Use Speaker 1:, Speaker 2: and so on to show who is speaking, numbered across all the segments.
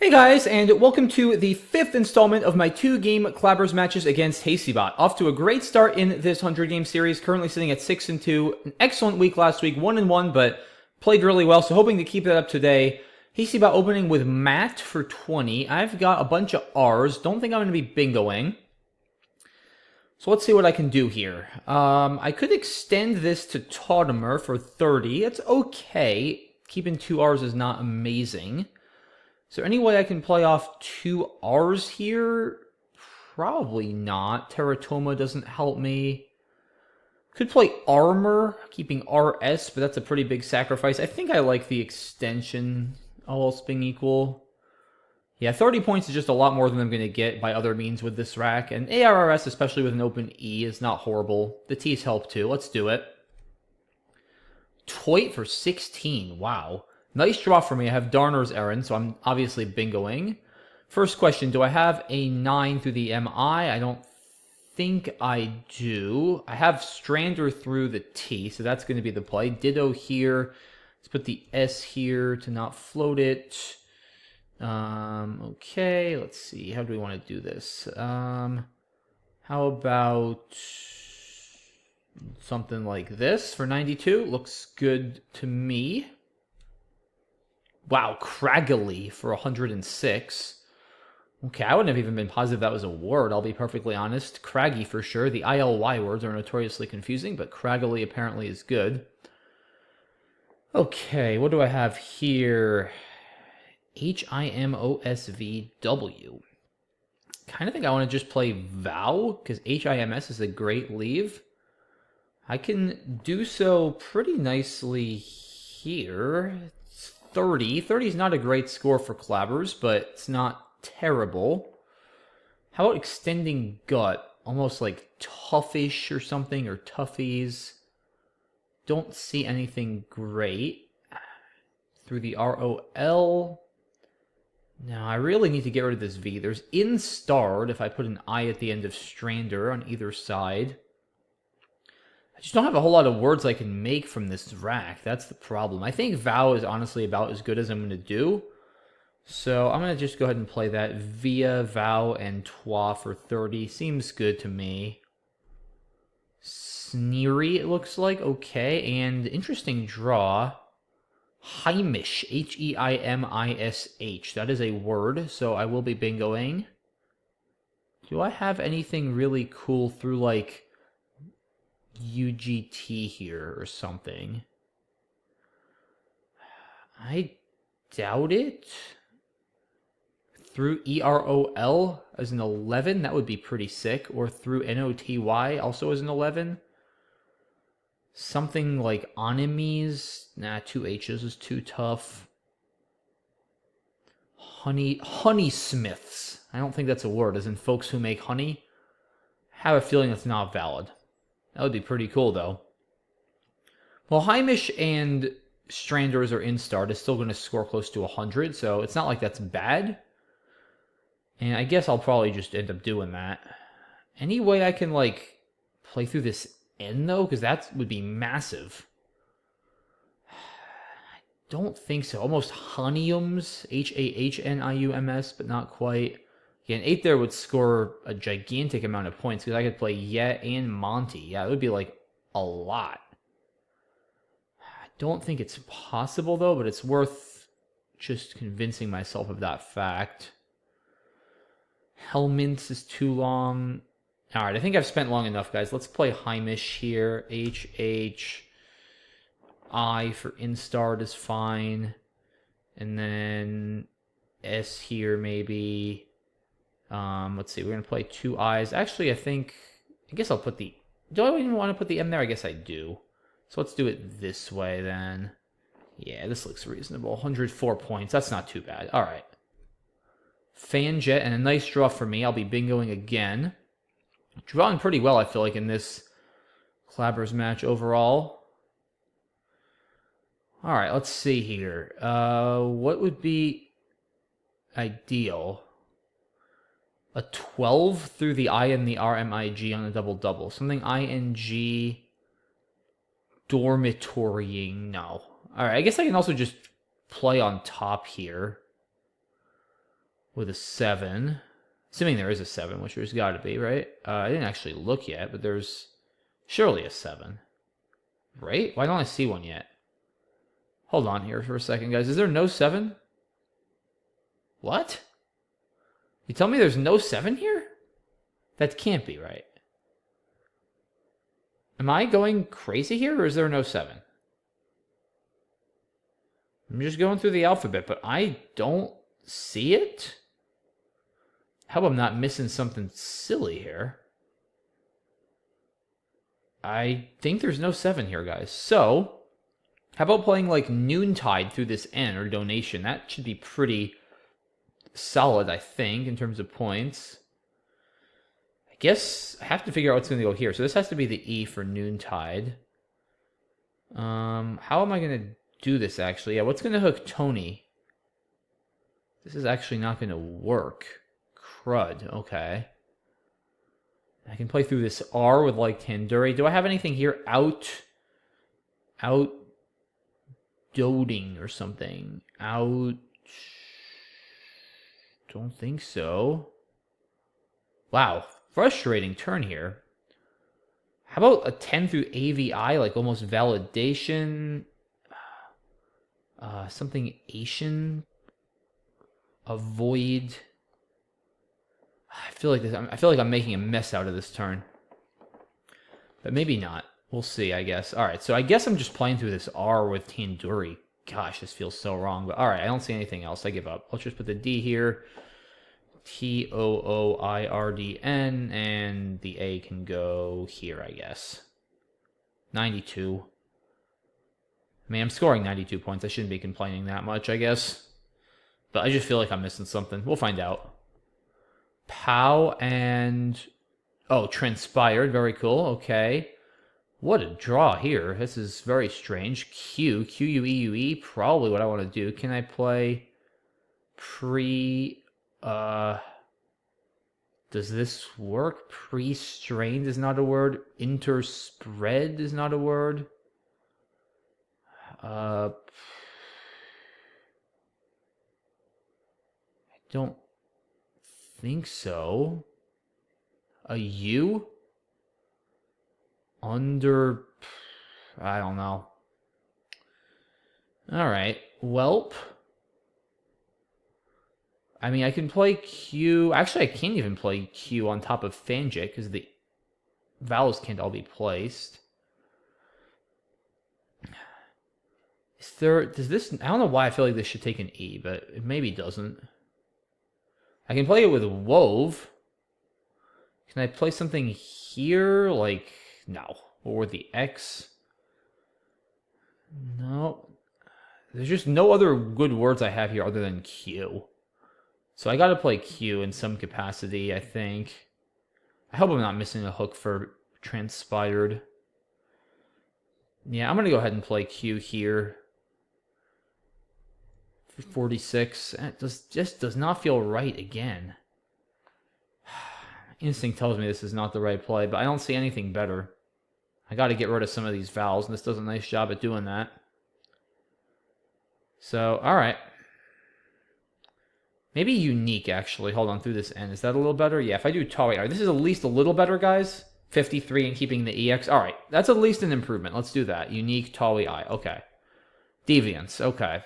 Speaker 1: Hey guys, and welcome to the 5th installment of my 2-game Clabbers matches against HastyBot. Off to a great start in this 100-game series, currently sitting at 6-2. An excellent week last week, 1-1, but played really well, so hoping to keep that up today. HastyBot opening with Matt for 20. I've got a bunch of R's. Don't think I'm going to be bingoing. So let's see what I can do here. I could extend this to Tautomer for 30. It's okay. Keeping 2 R's is not amazing. Is there any way I can play off 2 R's here? Probably not. Teratoma doesn't help me. Could play Armor, keeping RS, but that's a pretty big sacrifice. I think I like the extension, all else being equal. Yeah, 30 points is just a lot more than I'm going to get by other means with this rack. And ARRS, especially with an open E, is not horrible. The T's help too. Let's do it. Toit for 16. Wow. Nice draw for me. I have Darner's Errand, so I'm obviously bingoing. First question, do I have a 9 through the MI? I don't think I do. I have Strander through the T, so that's going to be the play. Ditto here. Let's put the S here to not float it. Okay, let's see. How do we want to do this? How about something like this for 92? Looks good to me. Wow, craggly for 106. Okay, I wouldn't have even been positive that was a word, I'll be perfectly honest. Craggy for sure. The ILY words are notoriously confusing, but craggly apparently is good. Okay, what do I have here? HIMOSVW. Kind of think I want to just play Vow, because HIMS is a great leave. I can do so pretty nicely here. 30. 30 is not a great score for Clabbers, but it's not terrible. How about extending Gut? Almost like Toughish or something, or Toughies. Don't see anything great. Through the ROL. Now, I really need to get rid of this V. There's Instarred if I put an I at the end of Strander on either side. I just don't have a whole lot of words I can make from this rack. That's the problem. I think Vow is honestly about as good as I'm going to do. So I'm going to just go ahead and play that via Vow and Toi for 30. Seems good to me. Sneery, it looks like. Okay, and interesting draw. Heimish, H-E-I-M-I-S-H. That is a word, so I will be bingoing. Do I have anything really cool through, like, UGT here or something? I doubt it. Through EROL as an 11, that would be pretty sick. Or through NOTY also as an 11. Something like Enemies. Nah, 2 H's is too tough. Honeysmiths. I don't think that's a word, as in folks who make honey. I have a feeling that's not valid. That would be pretty cool, though. Well, Heimish and Stranders are Instart is still going to score close to 100, so it's not like that's bad. And I guess I'll probably just end up doing that. Any way I can, like, play through this N, though? Because that would be massive. I don't think so. Almost Honiums, H-A-H-N-I-U-M-S, but not quite. Yeah, an 8 there would score a gigantic amount of points, because I could play Yet and Monty. Yeah, it would be, like, a lot. I don't think it's possible, though, but it's worth just convincing myself of that fact. Helminths is too long. All right, I think I've spent long enough, guys. Let's play Heimish here. H-H-I for Instart is fine. And then S here, maybe. Let's see, we're going to play 2 I's. Actually, I guess I'll put the... Do I even want to put the M there? I guess I do. So let's do it this way, then. Yeah, this looks reasonable. 104 points. That's not too bad. All right. Fanjet, and a nice draw for me. I'll be bingoing again. Drawing pretty well, I feel like, in this Clabbers match overall. All right, let's see here. What would be ideal? A 12 through the I and the RMIG on a double-double. Something ING dormitorying. No. All right, I guess I can also just play on top here. with a 7. Assuming there is a 7, which there's got to be, right? I didn't actually look yet, but there's surely a 7. Right? Why don't I see one yet? Hold on here for a second, guys. Is there no 7? What? You tell me there's no 7 here? That can't be right. Am I going crazy here, or is there no 7? I'm just going through the alphabet, but I don't see it. How about I'm not missing something silly here? I think there's no 7 here, guys. So, how about playing like Noontide through this N, or donation? That should be pretty solid, I think, in terms of points. I guess I have to figure out what's going to go here. So this has to be the E for Noontide. How am I going to do this, actually? Yeah, what's going to hook Tony? This is actually not going to work. Crud, okay. I can play through this R with, like, Tandoori. Do I have anything here? Doting or something. Don't think so. Wow, frustrating turn here. How about a 10 through AVI, like almost validation? Something Asian? Avoid. I feel like I'm making a mess out of this turn. But maybe not. We'll see, I guess. Alright, so I guess I'm just playing through this R with Tandoori. Gosh, this feels so wrong. But alright, I don't see anything else. I give up. Let's just put the D here. Tooirdn, and the A can go here, I guess. 92. I mean, I'm scoring 92 points. I shouldn't be complaining that much, I guess. But I just feel like I'm missing something. We'll find out. Pow and... Oh, transpired. Very cool. Okay. What a draw here. This is very strange. Q. Q-U-E-U-E. Probably what I want to do. Can I play pre... Does this work? Pre-strained is not a word. Interspread is not a word. I don't think so. A U? Under... I don't know. Alright. Welp. I mean, I can play Q... Actually, I can't even play Q on top of Fangic, because the vowels can't all be placed. Is there... Does this... I don't know why I feel like this should take an E, but it maybe doesn't. I can play it with Wove. Can I play something here? Like... No. Or with the X? No. There's just no other good words I have here other than Q. So I gotta play Q in some capacity, I think. I hope I'm not missing a hook for transpired. Yeah, I'm gonna go ahead and play Q here. For 46. That just does not feel right again. Instinct tells me this is not the right play, but I don't see anything better. I gotta get rid of some of these vowels, and this does a nice job at doing that. So, alright. Maybe unique, actually. Hold on, through this N. Is that a little better? Yeah, if I do Tawi... Alright, this is at least a little better, guys. 53 and keeping the EX. Alright, that's at least an improvement. Let's do that. Unique, Tawi I. Okay. Deviance. Okay.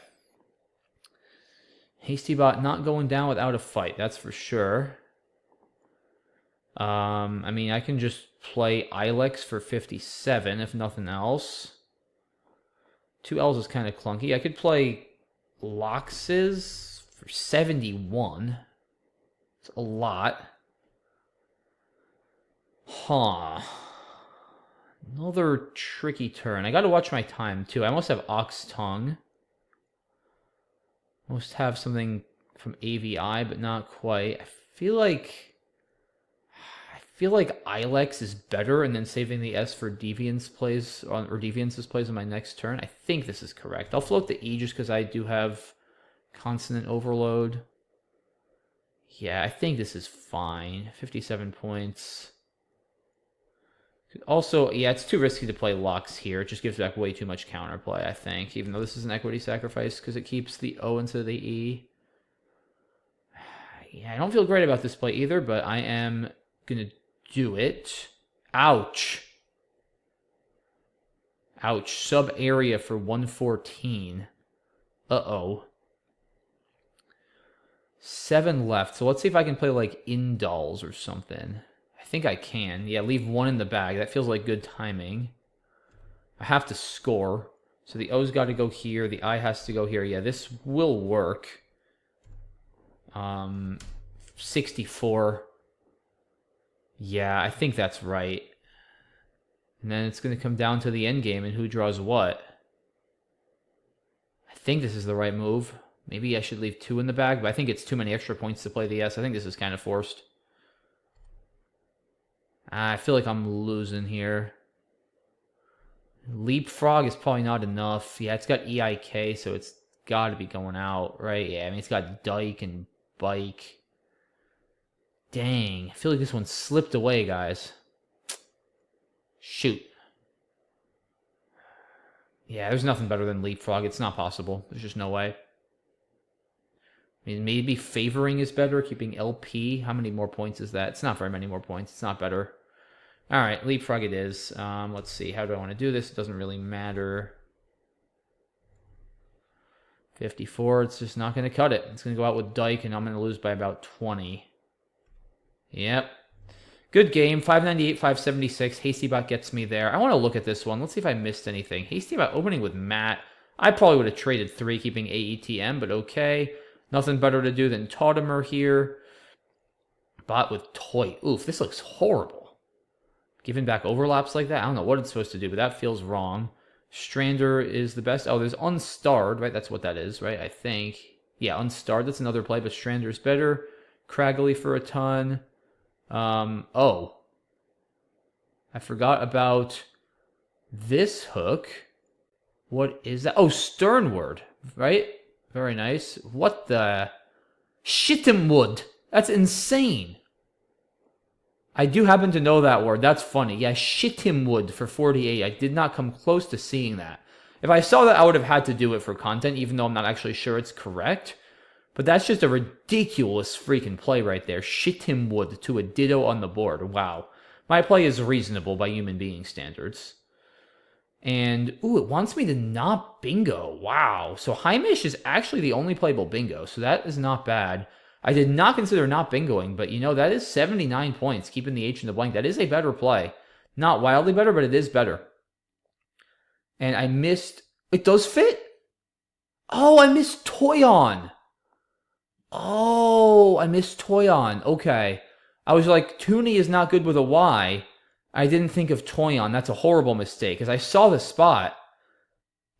Speaker 1: HastyBot not going down without a fight. That's for sure. I mean, I can just play Ilex for 57, if nothing else. 2 L's is kind of clunky. I could play Loxes for 71. It's a lot. Huh. Another tricky turn. I gotta watch my time, too. I almost have Ox Tongue. Almost have something from AVI, but not quite. I feel like Ilex is better, and then saving the S for Deviance plays on, or Deviance's plays on my next turn. I think this is correct. I'll float the E just because I do have consonant overload. Yeah, I think this is fine. 57 points. Also, yeah, it's too risky to play Lux here. It just gives back way too much counterplay, I think, even though this is an equity sacrifice because it keeps the O instead of the E. Yeah, I don't feel great about this play either, but I am going to do it. Ouch. Ouch. Sub area for 114. Uh-oh. 7 left. So let's see if I can play like indulls or something. I think I can. Yeah, leave 1 in the bag. That feels like good timing. I have to score. So the O's got to go here. The I has to go here. Yeah, this will work. 64. Yeah, I think that's right. And then it's going to come down to the end game and who draws what. I think this is the right move. Maybe I should leave 2 in the bag, but I think it's too many extra points to play the S. I think this is kind of forced. I feel like I'm losing here. Leapfrog is probably not enough. Yeah, it's got EIK, so it's got to be going out, right? Yeah, I mean, it's got Dyke and Bike. Dang, I feel like this one slipped away, guys. Shoot. Yeah, there's nothing better than Leapfrog. It's not possible. There's just no way. I mean, maybe Favoring is better, keeping LP. How many more points is that? It's not very many more points. It's not better. All right, Leapfrog it is. Let's see. How do I want to do this? It doesn't really matter. 54. It's just not going to cut it. It's going to go out with Dyke, and I'm going to lose by about 20. Yep. Good game. 598, 576. HastyBot gets me there. I want to look at this one. Let's see if I missed anything. HastyBot opening with Matt. I probably would have traded 3, keeping AETM, but okay. Nothing better to do than Tautomer here. Bot with Toy. Oof, this looks horrible. Giving back overlaps like that? I don't know what it's supposed to do, but that feels wrong. Strander is the best. Oh, there's Unstarred, right? That's what that is, right? I think. Yeah, Unstarred. That's another play, but Strander is better. Craggly for a ton. Oh. I forgot about this hook. What is that? Oh, Sternward, right? Very nice. What the? Shittimwood. That's insane. I do happen to know that word. That's funny. Yeah, Shittimwood for 48. I did not come close to seeing that. If I saw that, I would have had to do it for content, even though I'm not actually sure it's correct. But that's just a ridiculous freaking play right there. Shittimwood to a ditto on the board. Wow. My play is reasonable by human being standards. And, ooh, it wants me to not bingo. Wow. So Heimish is actually the only playable bingo, so that is not bad. I did not consider not bingoing, but, you know, that is 79 points, keeping the H in the blank. That is a better play. Not wildly better, but it is better. And I missed... It does fit? Oh, I missed Toyon. Oh, I missed Toyon. Okay. I was like, Toonie is not good with a Y. I didn't think of Toyon. That's a horrible mistake, because I saw the spot.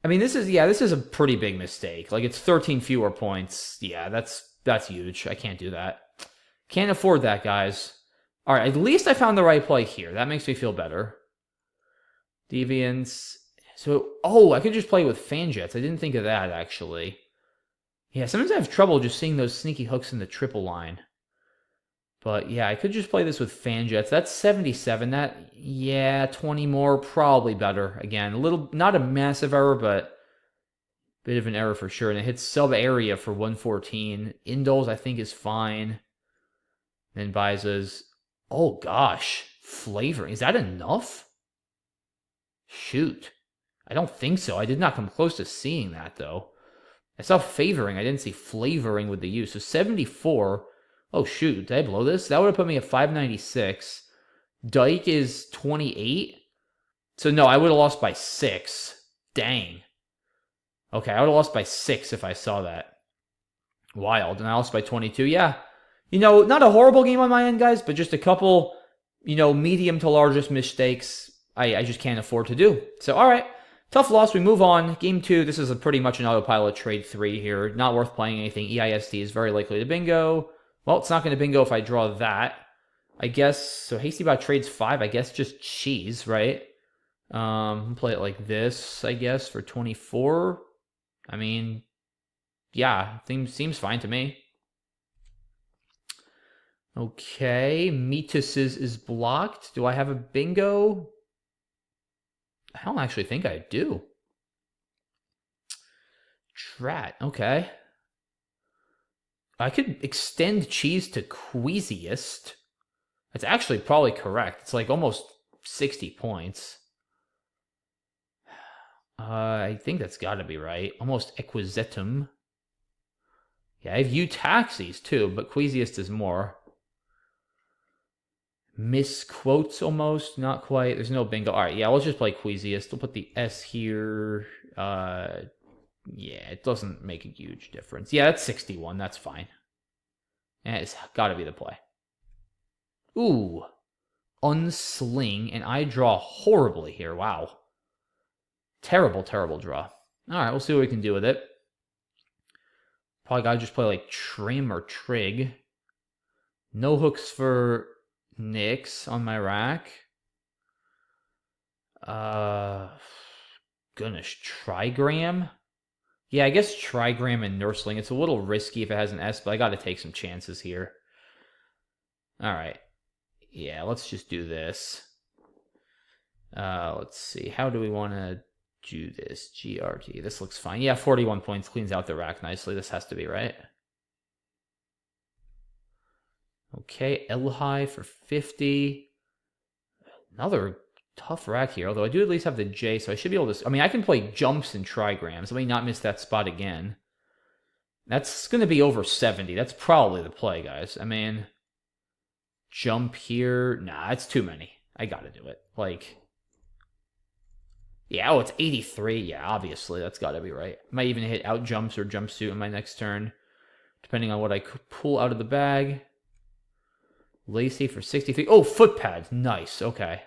Speaker 1: I mean, this is a pretty big mistake. Like, it's 13 fewer points. Yeah, that's huge. I can't do that. Can't afford that, guys. All right, at least I found the right play here. That makes me feel better. Deviants. So, oh, I could just play with Fanjets. I didn't think of that, actually. Yeah, sometimes I have trouble just seeing those sneaky hooks in the triple line. But, yeah, I could just play this with Fanjets. That's 77. That, yeah, 20 more, probably better. Again, a little, not a massive error, but bit of an error for sure. And it hits sub-area for 114. Indulls, I think, is fine. Then Biza's, oh, gosh, flavoring. Is that enough? Shoot. I don't think so. I did not come close to seeing that, though. I saw favoring. I didn't see flavoring with the use. So 74. Oh, shoot. Did I blow this? That would have put me at 596. Dyke is 28. So, no, I would have lost by 6. Dang. Okay, I would have lost by 6 if I saw that. Wild. And I lost by 22. Yeah. You know, not a horrible game on my end, guys, but just a couple, you know, medium to largest mistakes I just can't afford to do. So, all right. Tough loss. We move on. Game 2. This is pretty much an autopilot trade 3 here. Not worth playing anything. EISD is very likely to bingo. Well, it's not going to bingo if I draw that. I guess, so HastyBot trades 5. I guess just cheese, right? Play it like this, I guess, for 24. I mean, yeah, seems fine to me. Okay, Metis is blocked. Do I have a bingo? I don't actually think I do. Trat, okay. I could extend cheese to queasiest. That's actually probably correct. It's like almost 60 points. I think that's got to be right. Almost equisetum. Yeah, I have eutaxis too, but queasiest is more. Misquotes almost, not quite. There's no bingo. All right, yeah, let's just play queasiest. We'll put the S here. Yeah, it doesn't make a huge difference. Yeah, that's 61. That's fine. And it's got to be the play. Ooh, unsling, and I draw horribly here. Wow. Terrible, terrible draw. All right, we'll see what we can do with it. Probably got to just play like trim or trig. No hooks for Nix on my rack. Goodness, trigram? Yeah, I guess trigram and nursling. It's a little risky if it has an S, but I got to take some chances here. All right. Yeah, let's just do this. Let's see. How do we want to do this? GRT. This looks fine. Yeah, 41 points. Cleans out the rack nicely. This has to be right. Okay, L-high for 50. Another tough rack here, although I do at least have the J, so I should be able to... I mean, I can play jumps and trigrams. Let me not miss that spot again. That's going to be over 70. That's probably the play, guys. I mean, jump here. Nah, it's too many. I got to do it. Like, yeah, oh, it's 83. Yeah, obviously, that's got to be right. Might even hit out jumps or jumpsuit in my next turn, depending on what I could pull out of the bag. Lacey for 63. Oh, foot pads. Nice. Okay.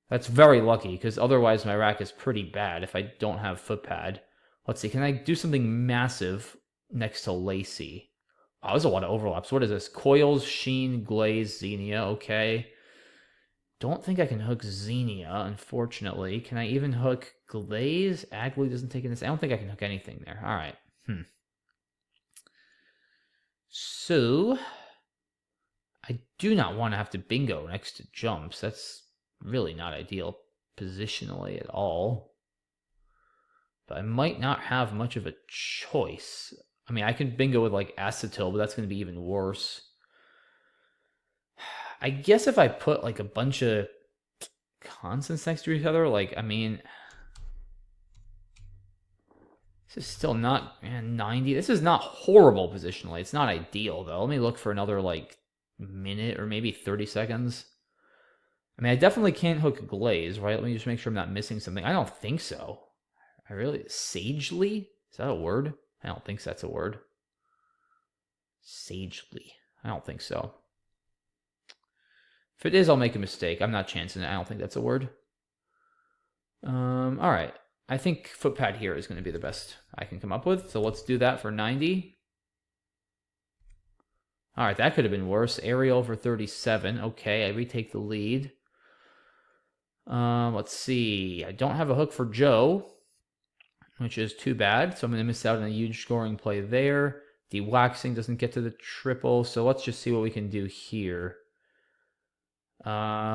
Speaker 1: That's very lucky, because otherwise my rack is pretty bad if I don't have foot pad. Let's see. Can I do something massive next to Lacey? Oh, there's a lot of overlaps. What is this? Coils, Sheen, Glaze, Xenia. Okay. Don't think I can hook Xenia, unfortunately. Can I even hook Glaze? Agley doesn't take in this. I don't think I can hook anything there. All right. So... I do not want to have to bingo next to jumps. That's really not ideal positionally at all. But I might not have much of a choice. I mean, I can bingo with like acetyl, but that's going to be even worse. I guess if I put like a bunch of constants next to each other, like, I mean, this is still not 90. This is not horrible positionally. It's not ideal, though. Let me look for another, like, minute or maybe 30 seconds. I mean, I definitely can't hook Glaze, right? Let me just make sure I'm not missing something. I don't think so. I really... Sagely? Is that a word? I don't think that's a word. Sagely. I don't think so. If it is, I'll make a mistake. I'm not chancing it. I don't think that's a word. All right. I think footpad here is going to be the best I can come up with. So let's do that for 90. All right, that could have been worse. Ariel for 37. Okay, I retake the lead. Let's see. I don't have a hook for Joe, which is too bad. So I'm going to miss out on a huge scoring play there. De-waxing doesn't get to the triple. So let's just see what we can do here. Dowie,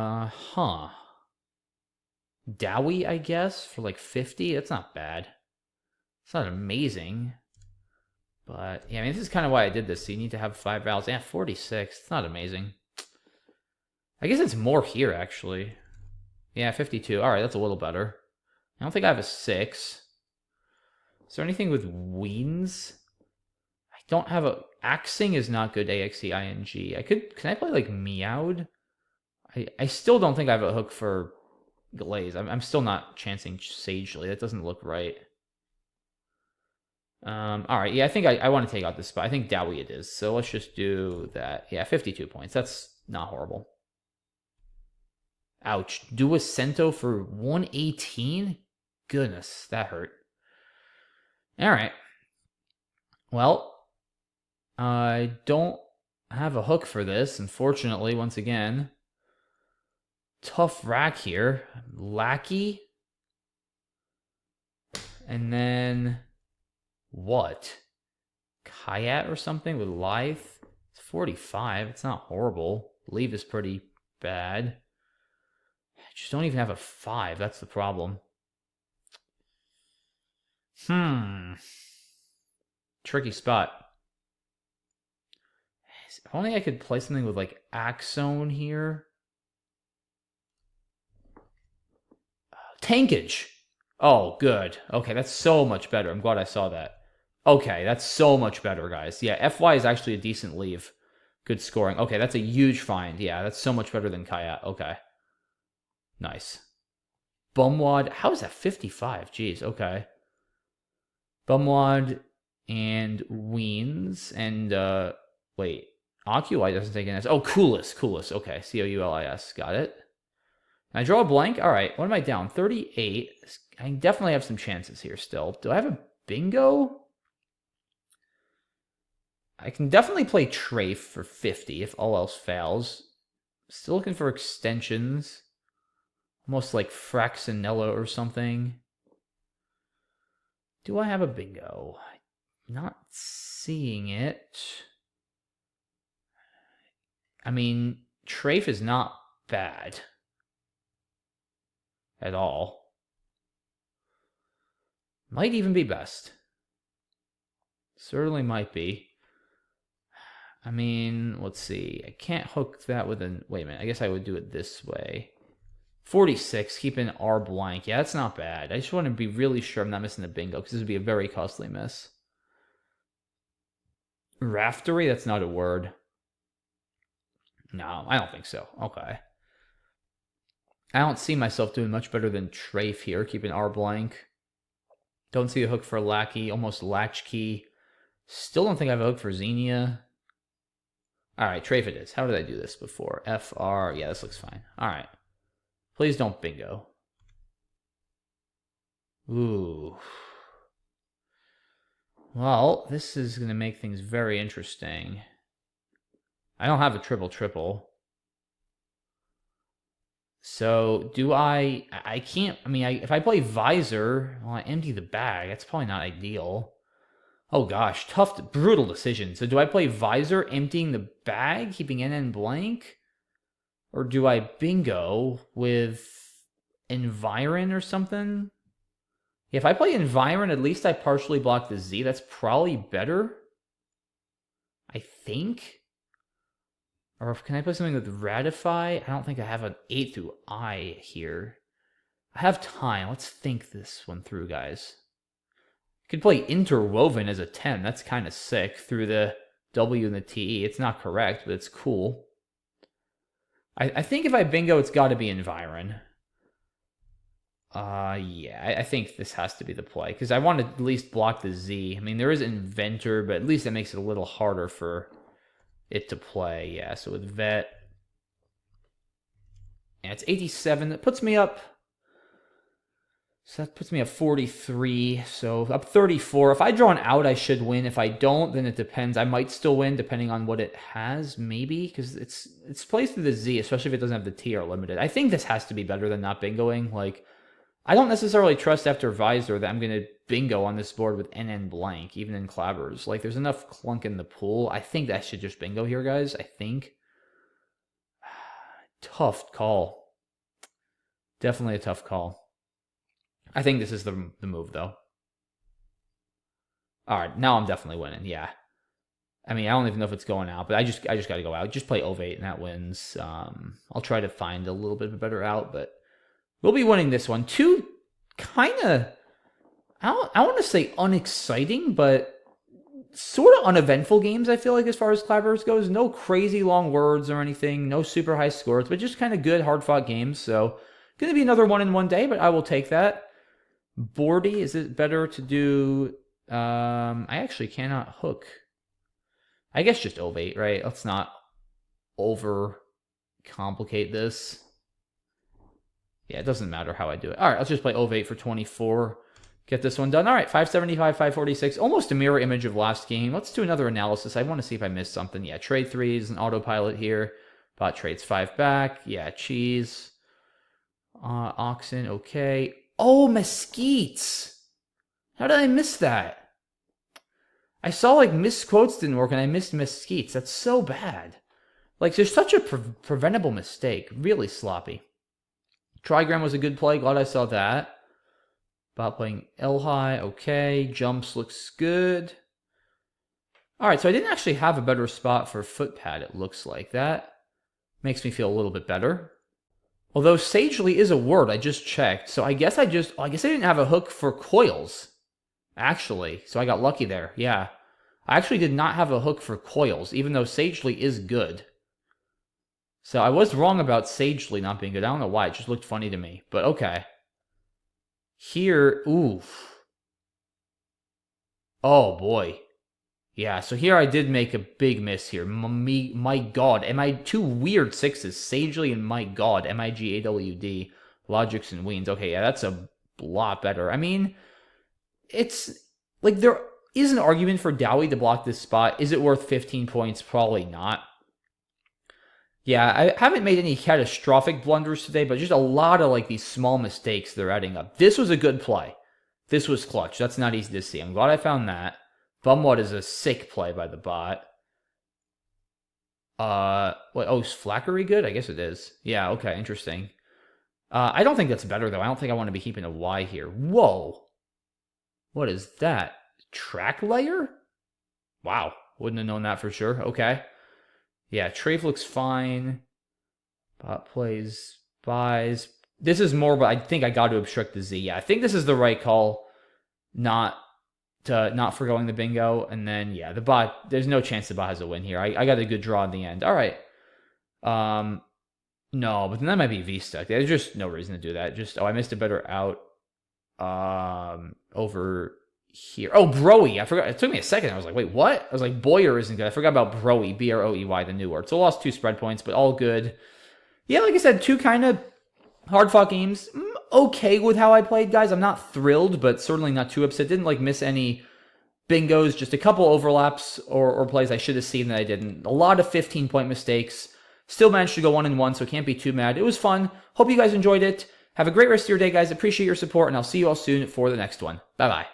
Speaker 1: I guess, for like 50. That's not bad. It's not amazing. But, yeah, I mean, this is kind of why I did this. So you need to have 5 vowels. Yeah, 46. It's not amazing. I guess it's more here, actually. Yeah, 52. All right, that's a little better. I don't think I have a 6. Is there anything with Weens? I don't have a... Axing is not good, A-X-E-I-N-G. Can I play, like, Meowed? I still don't think I have a hook for Glaze. I'm still not chancing Sagely. That doesn't look right. All right, yeah, I think I want to take out this spot. I think Dowie it is. So let's just do that. Yeah, 52 points. That's not horrible. Ouch. Duacento for 118? Goodness, that hurt. All right. Well, I don't have a hook for this, unfortunately, once again. Tough rack here. Lackey. And then... What? Kayat or something with Lithe? It's 45. It's not horrible. Leave is pretty bad. I just don't even have a 5. That's the problem. Tricky spot. If only I could play something with, like, Axone here. Tankage! Oh, good. Okay, that's so much better. I'm glad I saw that. Okay, that's so much better, guys. Yeah, FY is actually a decent leave. Good scoring. Okay, that's a huge find. Yeah, that's so much better than Kayat. Okay. Nice. Bumwad. How is that 55? Jeez, okay. Bumwad and Weens. And, wait. Oculi doesn't take an S. Oh, Coolis. Coolis. Okay, Coulis. Got it. Can I draw a blank? All right, what am I down? 38. I definitely have some chances here still. Do I have a bingo? I can definitely play Trafe for 50 if all else fails. Still looking for extensions. Almost like Fraxinella or something. Do I have a bingo? Not seeing it. I mean, Trafe is not bad. At all. Might even be best. Certainly might be. I mean, let's see. I can't hook that with an... Wait a minute. I guess I would do it this way. 46. Keep an R blank. Yeah, that's not bad. I just want to be really sure I'm not missing the bingo, because this would be a very costly miss. Raftery? That's not a word. No, I don't think so. Okay. I don't see myself doing much better than Trafe here. Keep an R blank. Don't see a hook for Lackey. Almost Latchkey. Still don't think I have a hook for Xenia. Alright, Trafe it is. How did I do this before? FR. Yeah, this looks fine. Alright. Please don't bingo. Ooh. Well, this is going to make things very interesting. I don't have a triple-triple. So, do I can't, I mean, if I play Visor, well, I empty the bag. That's probably not ideal. Oh gosh, tough, brutal decision. So do I play Visor, emptying the bag, keeping NN blank? Or do I bingo with Environ or something? If I play Environ, at least I partially block the Z. That's probably better. I think. Or can I play something with Ratify? I don't think I have an A through I here. I have time. Let's think this one through, guys. I could play Interwoven as a 10. That's kind of sick through the W and the TE. It's not correct, but it's cool. I think if I bingo, it's got to be Environ. Yeah, I think this has to be the play, because I want to at least block the Z. I mean, there is Inventor, but at least that makes it a little harder for it to play. Yeah, so with Vet, and it's 87. That puts me up. So that puts me at 43. So up 34. If I draw an out, I should win. If I don't, then it depends. I might still win depending on what it has, maybe, because it's plays through the Z, especially if it doesn't have the TR limited. I think this has to be better than not bingoing. Like, I don't necessarily trust after Visor that I'm going to bingo on this board with NN blank, even in Clabbers. Like, there's enough clunk in the pool. I think that should just bingo here, guys. I think. Tough call. Definitely a tough call. I think this is the move, though. All right, now I'm definitely winning. Yeah. I mean, I don't even know if it's going out, but I just got to go out. Just play Ovate, and that wins. I'll try to find a little bit of a better out, but we'll be winning this one. Two kind of, I want to say unexciting, but sort of uneventful games, I feel like, as far as Clabbers goes. No crazy long words or anything. No super high scores, but just kind of good, hard-fought games. So, going to be another one in one day, but I will take that. Boardy, is it better to do... I actually cannot hook. I guess just Ovate, right? Let's not over-complicate this. Yeah, it doesn't matter how I do it. All right, let's just play Ovate for 24. Get this one done. All right, 575, 546. Almost a mirror image of last game. Let's do another analysis. I want to see if I missed something. Yeah, trade 3 is an autopilot here. Bot trades 5 back. Yeah, cheese. Oxen, okay. Oh, mesquites. How did I miss that? I saw, like, misquotes didn't work, and I missed mesquites. That's so bad. Like, there's such a preventable mistake. Really sloppy. Trigram was a good play. Glad I saw that. Bot playing L high. Okay. Jumps looks good. All right, so I didn't actually have a better spot for footpad, it looks like. That makes me feel a little bit better. Although sagely is a word, I just checked. So I guess I didn't have a hook for coils, actually. So I got lucky there, yeah. I actually did not have a hook for coils, even though sagely is good. So I was wrong about sagely not being good. I don't know why, it just looked funny to me, but okay. Here, oof. Oh boy. Yeah, so here I did make a big miss here. My God, am I two weird sixes? Sagely and my God, MIGAWD, Logics and Weens. Okay, yeah, that's a lot better. I mean, it's like there is an argument for Dowie to block this spot. Is it worth 15 points? Probably not. Yeah, I haven't made any catastrophic blunders today, but just a lot of like these small mistakes they're adding up. This was a good play. This was clutch. That's not easy to see. I'm glad I found that. Bumwad is a sick play by the bot. Is Flackery good? I guess it is. Yeah, okay, interesting. I don't think that's better, though. I don't think I want to be keeping a Y here. Whoa. What is that? Track layer? Wow. Wouldn't have known that for sure. Okay. Yeah, Trave looks fine. Bot plays, buys. This is more, but I think I got to obstruct the Z. Yeah, I think this is the right call. Not foregoing the bingo. And then, yeah, the bot, there's no chance the bot has a win here. I got a good draw in the end. All right. No, but then that might be V-stuck. There's just no reason to do that. Just, I missed a better out over here. Oh, Broey. I forgot. It took me a second. I was like, wait, what? I was like, Boyer isn't good. I forgot about Broey, Broey, the new word. So I lost 2 spread points, but all good. Yeah, like I said, 2 kind of hard-fought games. Okay with how I played, guys. I'm not thrilled, but certainly not too upset. Didn't like miss any bingos, just a couple overlaps or plays I should have seen that I didn't. A lot of 15-point mistakes. Still managed to go 1-1, so can't be too mad. It was fun. Hope you guys enjoyed it. Have a great rest of your day, guys. Appreciate your support, and I'll see you all soon for the next one. Bye-bye.